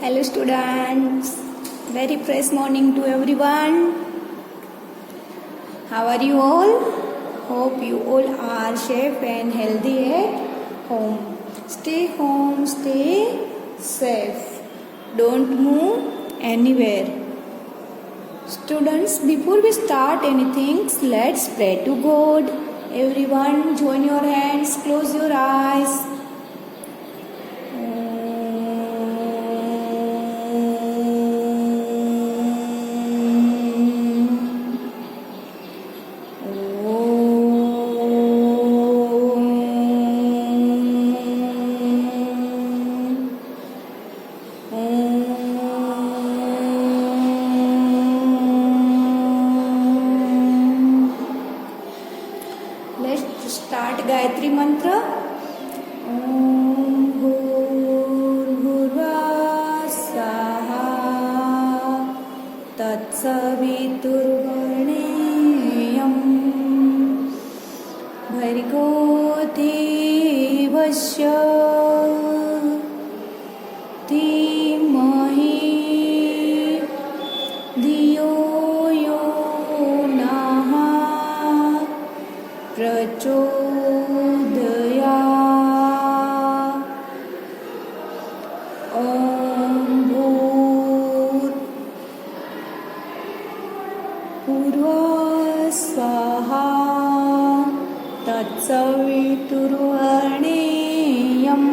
Hello students, very fresh morning to everyone. How are you all? Hope you all are safe and healthy at home. Home, stay safe. Don't move anywhere. Students, before we start anything, let's pray to God. Everyone, join your hands, close your eyes. Let's start Gayatri Mantra. Om Bhurvasvaha Tatsaviturvarenyam Bhargo Devasya Dhimahi Dhiyo Yo Naha Prachodaya. Om Bhurvasvaha Tatsaviturvarenyam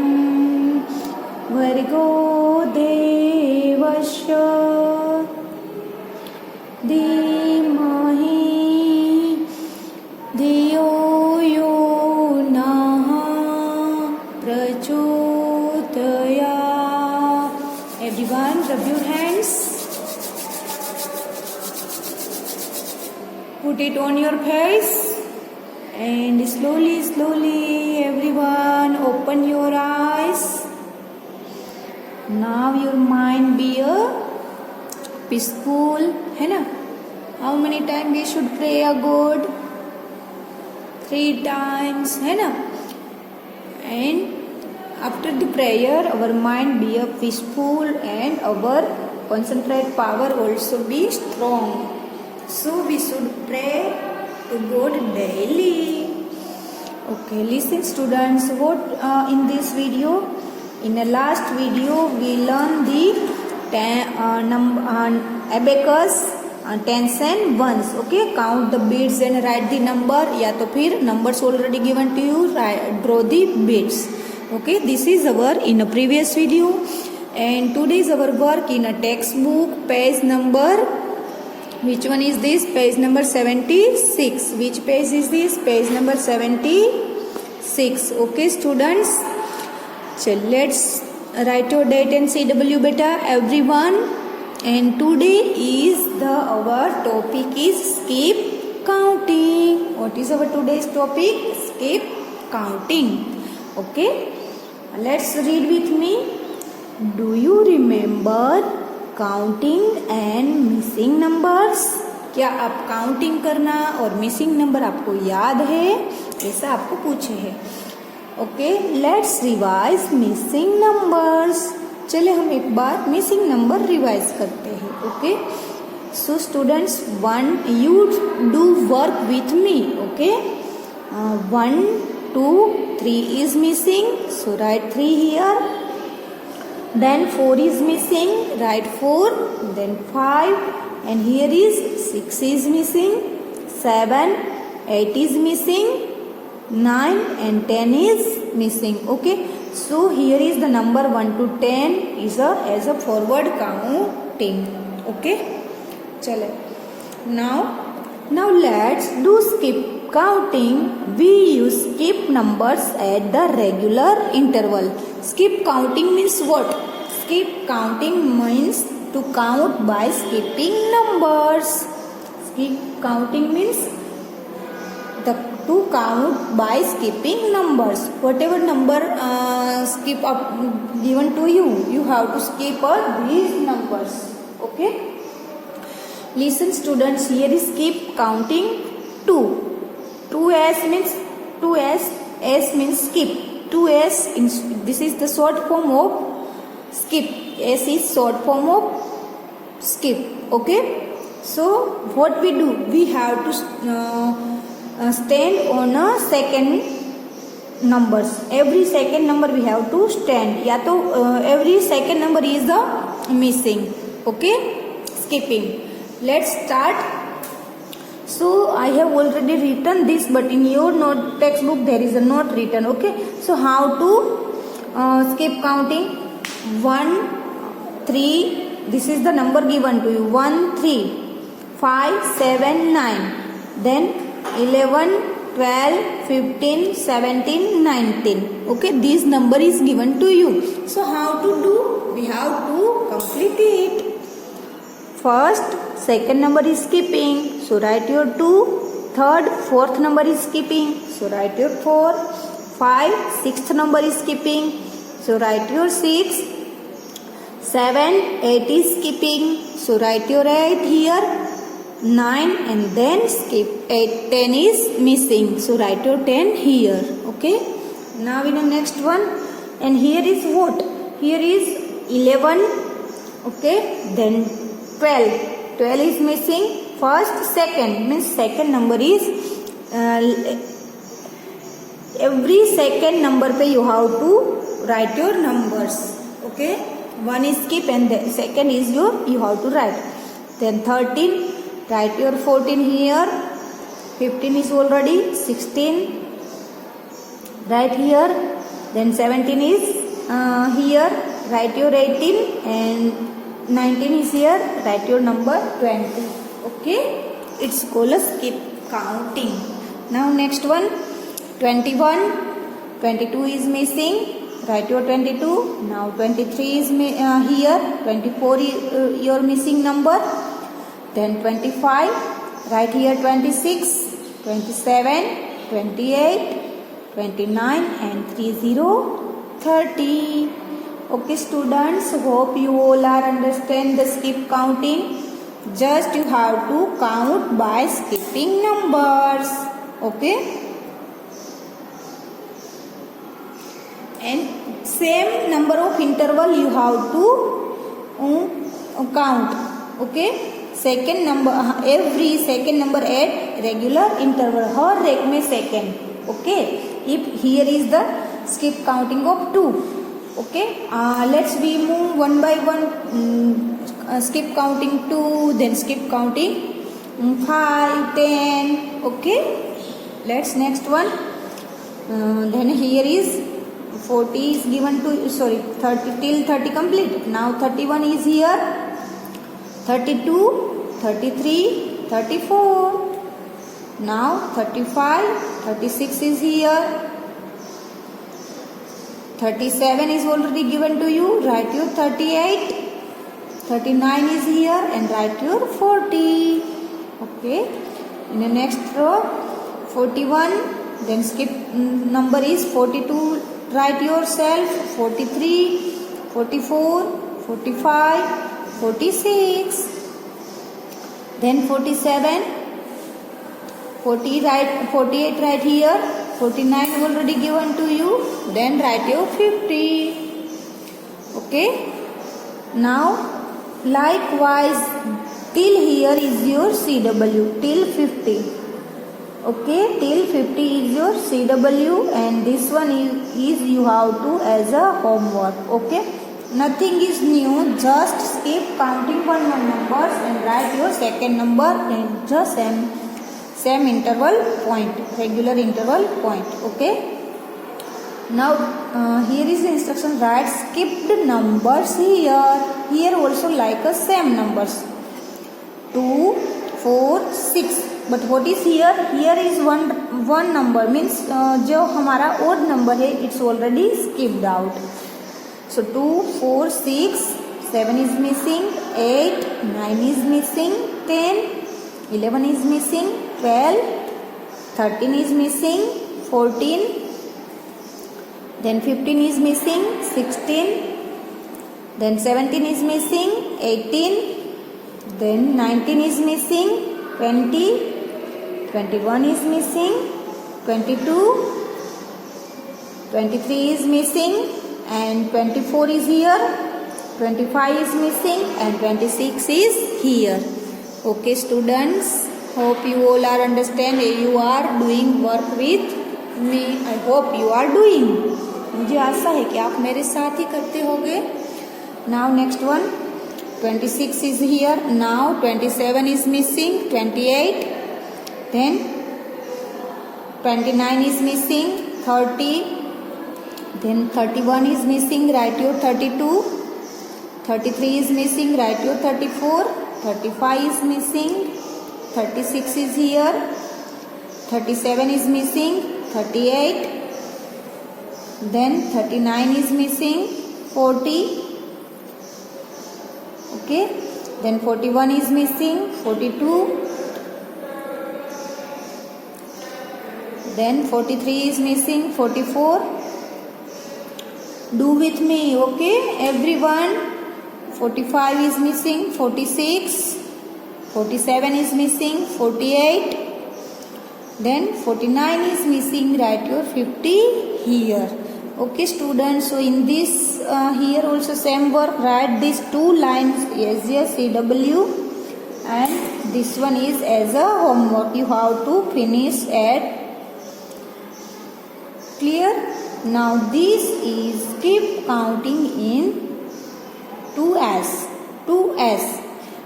Bhargo Devasya Dhimahi Dhiyo Yo Naha Prachodaya. Everyone, rub your hands. Put it on your face. And slowly, everyone, open your eyes. Now your mind be a peaceful, है ना? How many times we should pray a God? 3 times, है ना? And after the prayer, our mind be a peaceful and our concentrate power also be strong. So we should pray to God daily. Okay, listen students, what in this video? In the last video, we learned the abacus tens and ones. Okay, count the beads and write the number. या तो फिर numbers already given to you, draw the beads. Okay, this is our in a previous video, and today is our work in a textbook page number. Which one is this? Page number 76. Which page is this? Page number 76. Okay, students. So let's write your date and CW beta, everyone. And today is our topic is skip counting. What is our today's topic? Skip counting. Okay. Let's read with me. Do you remember counting and missing numbers? क्या आप counting करना और missing number आपको याद है? ऐसा आपको पूछे है. Okay, let's revise missing numbers. चले हम एक बार मिसिंग नंबर रिवाइज करते हैं. Okay, so students, 1 you do work with me. Okay, 1 2 3 is missing, so right 3 here. Then 4 is missing, write 4. Then 5, and here is 6 is missing. 7, 8 is missing. 9 and 10 is missing. Okay, so here is the number 1 to 10 is as a forward counting. Okay, chale. Now let's do skip counting. We use skip numbers at the regular interval. Skip counting means what? Skip counting means to count by skipping numbers. Skip counting means to count by skipping numbers. Whatever number skip up given to you, you have to skip these numbers. Okay. Listen students, here is skip counting 2. 2s means 2s, s means skip. 2s, this is the short form of skip. S is short form of skip. Okay, so what we do, we have to stand on a second numbers. Every second number we have to stand, या तो every second number is the missing. Okay, skipping. Let's start. So I have already written this, but in your note textbook there is a note written. Okay, so how to skip counting? 1 3, this is the number given to you, 1 3 5 7 9, then 11 12 15 17 19. Okay, this number is given to you. So how to do? We have to complete it. First, second number is skipping, so write your 2. Third, fourth number is skipping, so write your 4. 5, sixth number is skipping, so write your 6. 7, 8 is skipping, so write your 8 here. 9 and then skip 8. 10 is missing, so write your 10 here. Okay, now in the next one, and here is what? Here is 11. Okay, then 12. 12 is missing. First, second, means second number is every second number pe you have to write your numbers. Okay, one is skip and the second is your, you have to write. Then 13, write your 14 here. 15 is already. 16 right here. Then 17 is here, write your 18, and 19 is here, write your number 20. Okay, it's called a skip counting. Now next one, 21. 22 is missing, write your 22. Now 23 is here. 24 is your missing number. Then 25, right here 26, 27, 28, 29 and 30, 30. Okay students, hope you all are understand the skip counting. Just you have to count by skipping numbers. Okay, and same number of interval you have to count. Okay, second number, every second number at regular interval, हर एक में second. Okay, if here is the skip counting of 2. Okay, let's we move one by one. Skip counting 2, then skip counting 5, 10. Okay, let's next one. Then here is 40 is given to, sorry, 30 till 30 complete. Now 31 is here. 32, 33, 34. Now 35, 36 is here. 37 is already given to you, write your 38. 39 is here and write your 40. Okay, in the next row 41, then skip number is 42, write yourself. 43, 44, 45, 46, then 47, 48 right here. 49 already given to you, then write your 50. Okay, now likewise till here is your CW, till 50. Okay, till 50 is your CW, and this one is you have to as a homework. Okay, nothing is new, just skip counting one numbers and write your second number and just same interval point, regular interval point. Okay, now here is the instruction, write skipped numbers here. Here also like a same numbers, 2, 4, 6. But what is here? Here is one number, means जो हमारा odd number है, it's already skipped out. So 2, 4, 6, 7 is missing, 8, 9 is missing, 10, 11 is missing, 12, 13 is missing, 14, then 15 is missing, 16, then 17 is missing, 18, then 19 is missing, 20, 21 is missing, 22, 23 is missing, and 24 is here, 25 is missing and 26 is here. Okay students, hope you all are understand. You are doing work with me. I hope you are doing. मुझे आशा है कि आप मेरे साथ ही करते होगे. Now next one, 26 is here. Now 27 is missing, 28, then 29 is missing, 30, then 31 is missing, write your 32, 33 is missing, write your 34, 35 is missing, 36 is here, 37 is missing, 38, then 39 is missing, 40, okay, then 41 is missing, 42, then 43 is missing, 44. Do with me, okay everyone. 45 is missing, 46, 47 is missing, 48, then 49 is missing, write your 50 here. Okay students, so in this here also same work, write these two lines as a CW and this one is as a homework. You have to finish at clear. Now this is keep counting in 2s.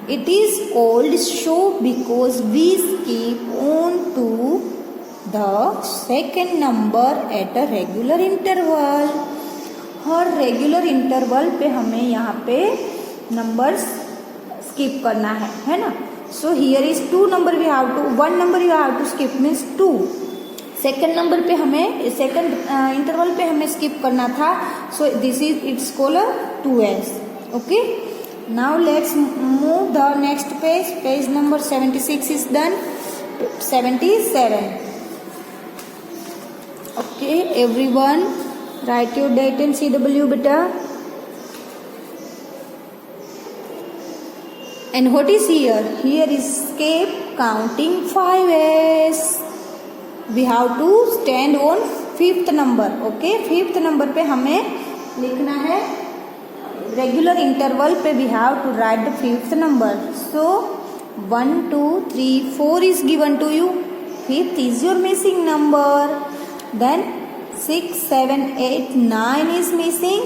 It is called show because we skip on to the second number at a regular interval. हर regular interval पे हमें यहाँ पे numbers skip करना है ना. So here is 2 number we have to, 1 number you have to skip means 2. Second number पे हमें सेकेंड इंटरवल पे हमें स्किप करना था. So this is it's called 2s. Okay, now let's move the next page. Page number 76 is done. 77. Okay everyone, write your date and CW बेटा. And what is here? Here is skip counting 5s. We have to stand on 5th number. Okay, 5th number पे हमें लिखना है regular interval पे. we have to write the 5th number. So 1 2 3 4 is given to you. 5th is your missing number. Then 6 7 8 9 is missing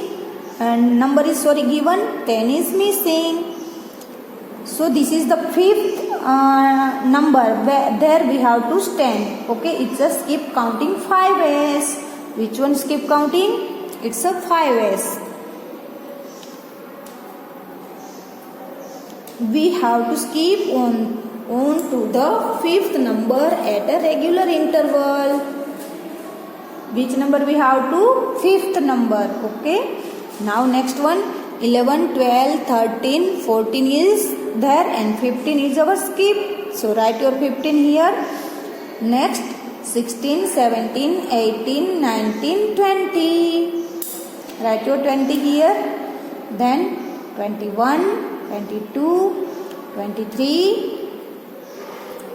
and number is given 10 is missing. So this is the 5th number where there we have to stand. Okay, it's a skip counting 5s. Which one skip counting? It's a 5s. We have to skip on to the 5th number at a regular interval. Which number we have to? 5th number. Okay, now next one, 11 12 13 14 is there and 15 is our skip. So write your 15 here. Next 16 17 18 19 20. Write your 20 here. Then 21 22 23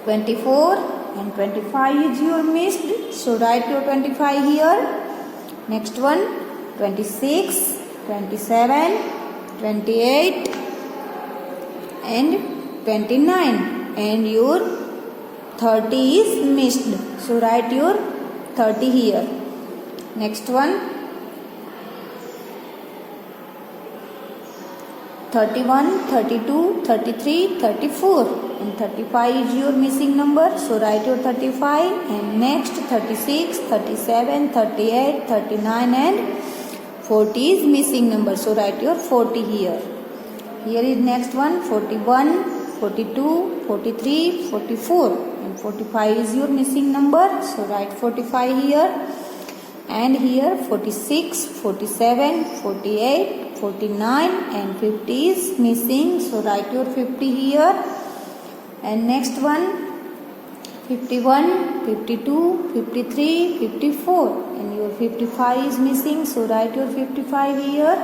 24 and 25 is your missed. So write your 25 here. Next one 26 27 28 and 29 and your 30 is missed. So write your 30 here. Next one 31 32 33 34 and 35 is your missing number. So write your 35 and next 36 37 38 39 and 40 is missing number. So write your 40 here. Here is next one 41 42 43 44 and 45 is your missing number. So write 45 here. And here 46 47 48 49 and 50 is missing. So write your 50 here. And next one 51 52 53 54 and your 55 is missing. So write your 55 here.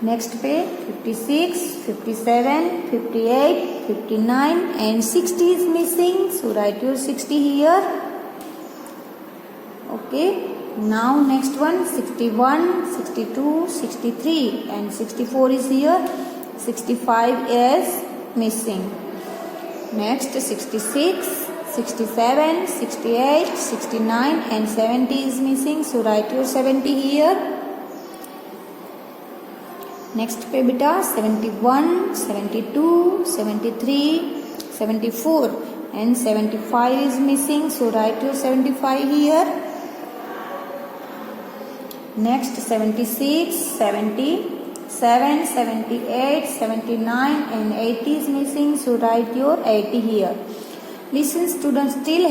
Next page 56 57 58 59 and 60 is missing. So write your 60 here. Okay, Now next one 61, 62, 63 and 64 is here. 65 is missing. Next 66, 67, 68, 69 and 70 is missing. So write your 70 here. Next पे बेटा 71, 72, 73, 74 and 75 is missing. So write your 75 here. Next 76, 77, 78, 79 and 80 is missing. So write your 80 here. Listen students, till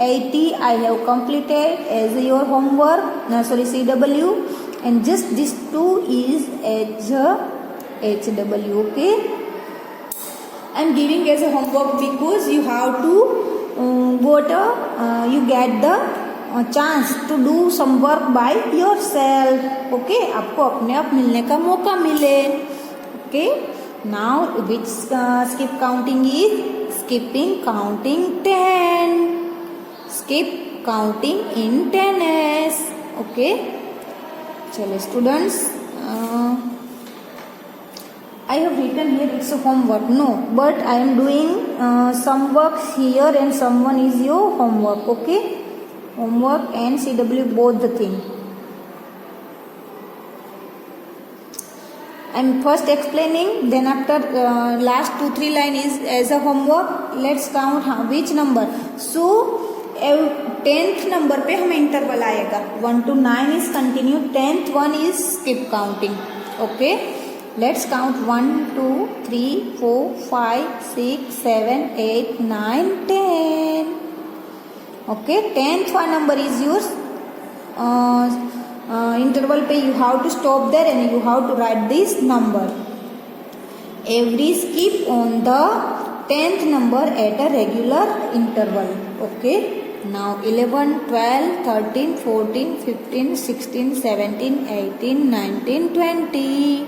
80 I have completed as your homework. CW, and just this 2 is HW. Okay, I am giving as a homework because you have to you get the chance to do some work by yourself. Okay, आपको अपने आप मिलने का मौका मिले. Okay, now which skip counting is skipping counting 10. Skip counting in 10s. Okay, चलो students, I have written here it's a homework. No, but I am doing some works here and someone is your homework. Okay, homework and CW both the thing. I am first explaining, then after last 2-3 line is as a homework. Let's count which number. So 10th number पे हमें interval आएगा. 1 to 9 is continue. 10th one is skip counting. Okay, let's count 1, 2, 3, 4, 5, 6, 7, 8, 9, 10. Okay, 10th one number is yours. Interval पे you have to stop there and you have to write this number. Every skip on the 10th number at a regular interval. Okay, now 11, 12, 13, 14, 15, 16, 17, 18, 19, 20.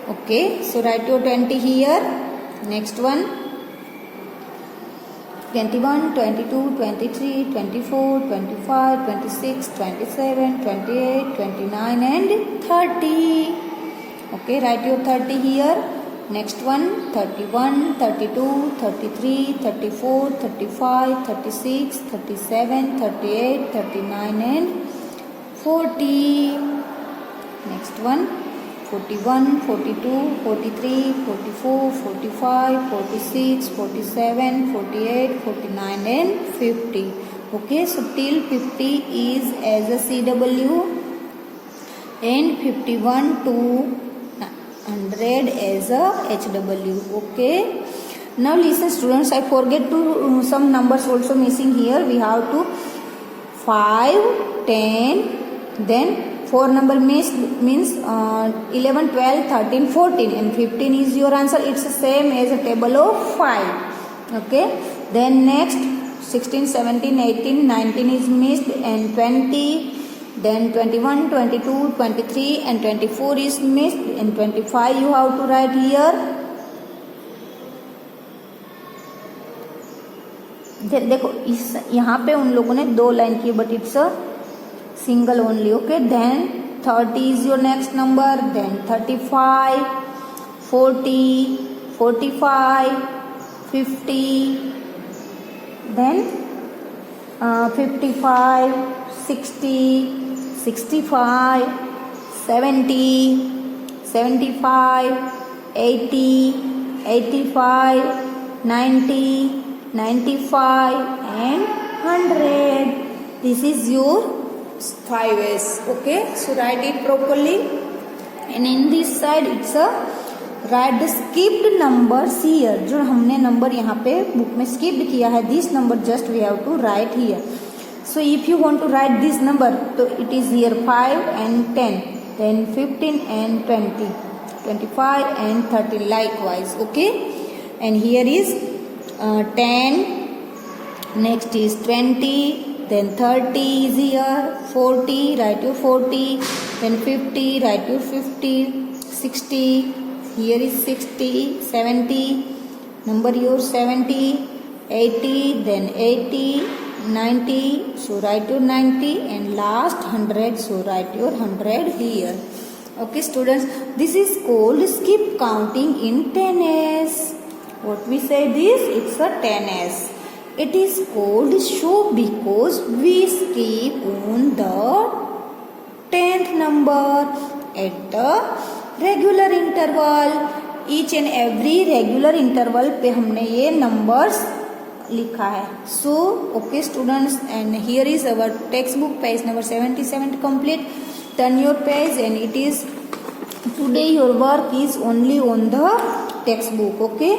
Okay, so write your 20 here. Next one 21, 22, 23, 24, 25, 26, 27, 28, 29 and 30. Okay, write your 30 here. Next one 31, 32, 33, 34, 35, 36, 37, 38, 39 and 40. Next one 41, 42, 43, 44, 45, 46, 47, 48, 49 and 50. Okay, so till 50 is as a CW and 51 to 100 as a HW. Okay, now listen students, I forget to some numbers also missing here. We have to 5, 10, then 4 number means 11, 12, 13, 14 and 15 is your answer. It's the same as a table of 5. Okay, then next 16, 17, 18, 19 is missed and 20, then 21, 22, 23 and 24 is missed and 25 you have to write here. देखो इस यहाँ पे उन लोगों ने 2 line की but it's a single only. Okay, then 30 is your next number, then 35, 40, 45, 50, then 55, 60, 65, 70, 75, 80, 85, 90, 95 and 100. This is your 5s. Okay, so write it properly. And in this side it's a write the skipped numbers here. जो हमने number यहाँ पे book में skipped किया है, this number just we have to write here. So if you want to write this number, so it is here 5 and 10, then 15 and 20, 25 and 30 likewise. Okay, and here is 10, next is 20, then 30 is here, 40, write your 40, then 50, write your 50, 60, here is 60, 70, number your 70, 80, then 80, 90, so write your 90, and last 100, so write your 100 here. Okay students, this is called skip counting in 10s. What we say this? It's a 10s. It is called show because we skip on the 10th number at the regular interval. Each and every regular interval पे हमने ये numbers लिखा है. So okay students, and here is our textbook page number 77 complete. Turn your page, and it is today your work is only on the textbook. Okay,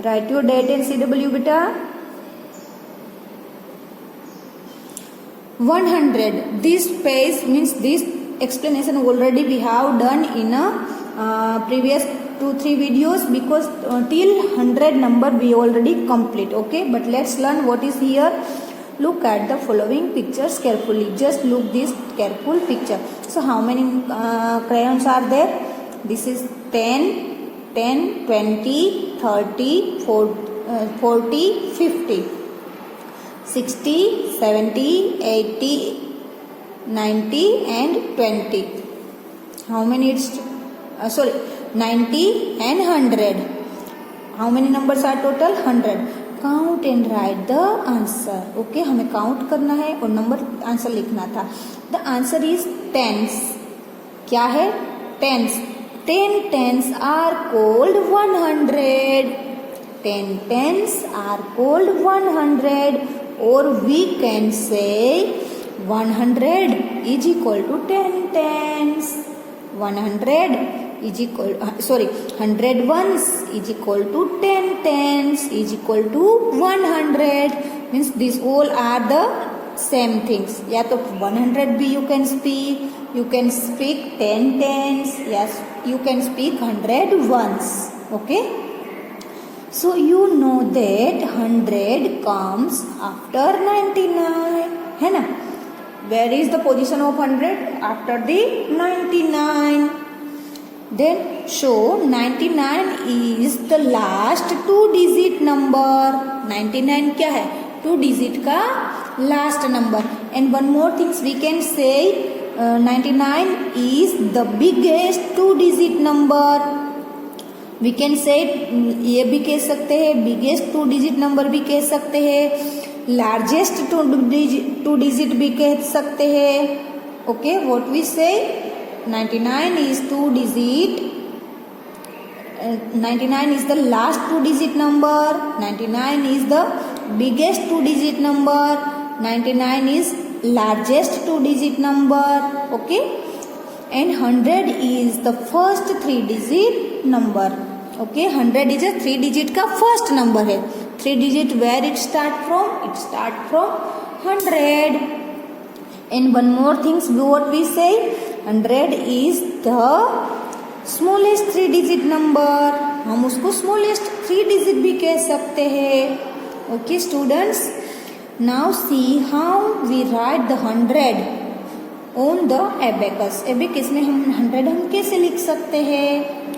write your date and CW beta. 100. This page means this explanation already we have done in a previous 2-3 videos, because till 100 number we already complete. Okay, but let's learn what is here. Look at the following pictures carefully. Just look this careful picture. So how many crayons are there? This is 10, 10, 20, 30, 40, 50, 60, 70, 80, 90 and 20. How many it's 90 and 100. How many numbers are total? 100. Count and write the answer. Okay, हमें count करना है और number answer लिखना था. The answer is tens. क्या है? Tens. 10 tens are called 100. 10 tens are called 100. Or we can say 100 is equal to 10 tens. 100 is equal 100 ones is equal to 10 tens is equal to 100. Means these all are the same things. या तो 100 भी you can speak 10 tens. Yes, you can speak 100 ones. Okay, so you know that 100 comes after 99 है ना. Where is the position of 100? After the 99. Then show 99 is the last 2-digit number. 99 क्या है? 2 digit का last number. And one more things we can say, 99 is the biggest 2-digit number. We can say ये भी कह सकते हैं, biggest 2-digit number भी कह सकते हैं, largest 2-digit भी कह सकते हैं. Okay, what we say? 99 is 2-digit. 99 is the last 2-digit number. 99 is the biggest 2-digit number. 99 is largest 2-digit number. Okay, and 100 is the first 3-digit number. Okay, 100 is a 3-digit का first number है. 3-digit where it start from? It start from 100. And one more things, what we say, 100 is the smallest 3-digit number. हम उसको smallest 3-digit भी कह सकते हैं. Okay students, now see how we write the 100 on the abacus. Abacus में हम 100 हम कैसे लिख सकते हैं?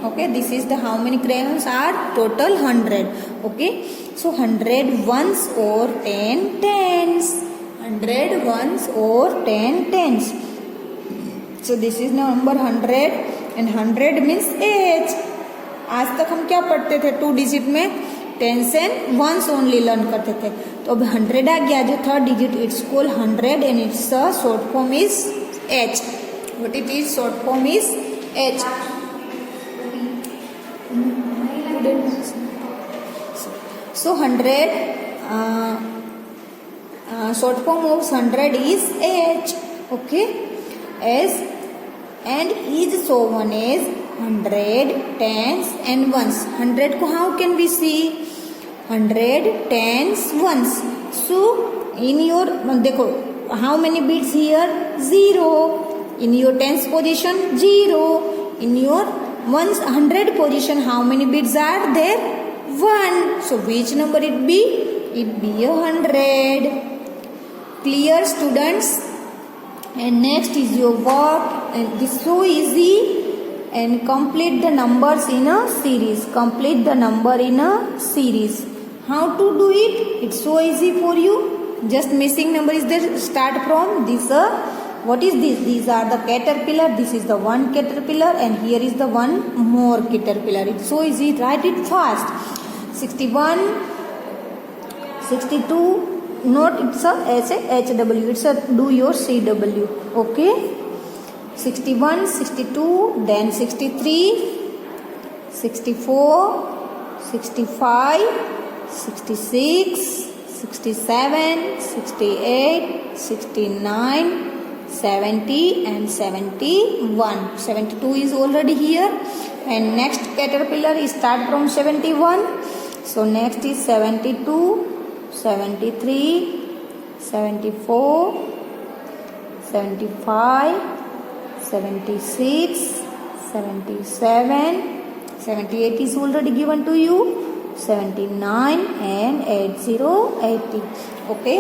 Okay, this is the how many crayons are total 100. Okay, so 100 ones or 10 tens. 100 ones or 10 tens. So this is number 100 and 100 means age. आज तक हम क्या पढ़ते थे? 2 digit में tens and ones only learn करते थे. तो अब 100 आ गया जो third digit, it's called 100 and its short form is H. What it is? Short form is H. So 100 short form of 100 is H. Okay, as and is shown as 100 tens and ones. 100 को how can we see? 100 tens ones. So in your देखो how many bits here? 0. In your tens position 0. In your ones 100 position how many bits are there? 1. So which number it be? It be 100. Clear students? And next is your work, and this is so easy. And complete the numbers in a series. Complete the number in a series. How to do it? It's so easy for you. just missing number is there. Start from this. What is this? These are the caterpillar. This is the one caterpillar, and here is the one more caterpillar. It's so easy. Write it fast. 61, 62. Not it's a HW. It's a do your CW. Okay. 61, 62, then 63, 64, 65, 66, 67, 68, 69, 70 and 71. 72 is already here, and next caterpillar is start from 71. So next is 72, 73, 74, 75, 76, 77, 78 is already given to you, 79 and 80. Okay,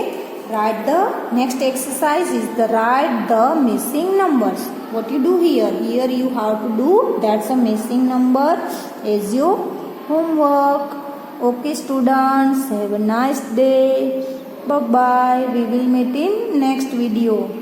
write the next exercise is the write the missing numbers. What you do here? Here you have to do that's a missing number as your homework. Okay students, have a nice day. Bye bye. We will meet in next video.